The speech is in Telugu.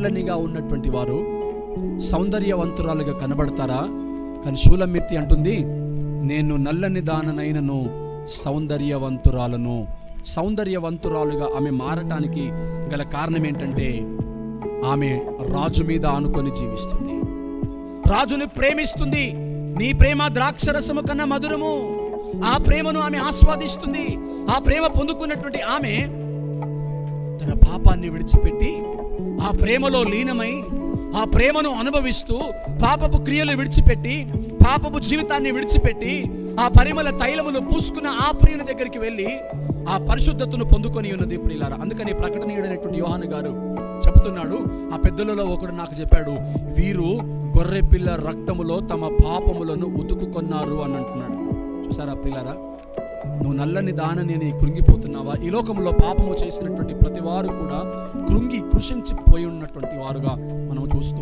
తెల్లనిగా ఉన్నటువంటి వారు సౌందర్యవంతురాలుగా కనబడతారా? కానీ షూలమిర్తి అంటుంది, నేను నల్లని దాననైనను సౌందర్యవంతురాలుగా ఆమె మారటానికి గల కారణం ఏంటంటే ఆమె రాజు మీద ఆనుకొని జీవిస్తుంది, రాజుని ప్రేమిస్తుంది. నీ ప్రేమ ద్రాక్షరసము కన్నా మధురము. ఆ ప్రేమను ఆమె ఆస్వాదిస్తుంది. ఆ ప్రేమ పొందుకున్నటువంటి ఆమె తన పాపాన్ని విడిచిపెట్టి ఆ ప్రేమలో లీనమై ఆ ప్రేమను అనుభవిస్తూ పాపపు క్రియలు విడిచిపెట్టి పాపపు జీవితాన్ని విడిచిపెట్టి ఆ పరిమళ తైలమును పూసుకున్న ఆ ప్రియుని దగ్గరికి వెళ్ళి ఆ పరిశుద్ధతను పొందుకొని ఉన్నది ప్రియులారా. అందుకని ప్రకటనీయుడైనటువంటి యోహాను గారు చెబుతున్నాడు, ఆ పెద్దలలో ఒకడు నాకు చెప్పాడు, వీరు గొర్రె పిల్ల రక్తములో తమ పాపములను ఉతుకుకొన్నారు అని అంటున్నాడు. చూసారా ప్రియులారా, నువ్వు నల్లని దానని కృంగిపోతున్నావా? ఈ లోకంలో పాపము చేసినటువంటి ప్రతి వారు కూడా కృషించిపోయి ఉన్నటువంటి వారుగా మనం చూస్తూ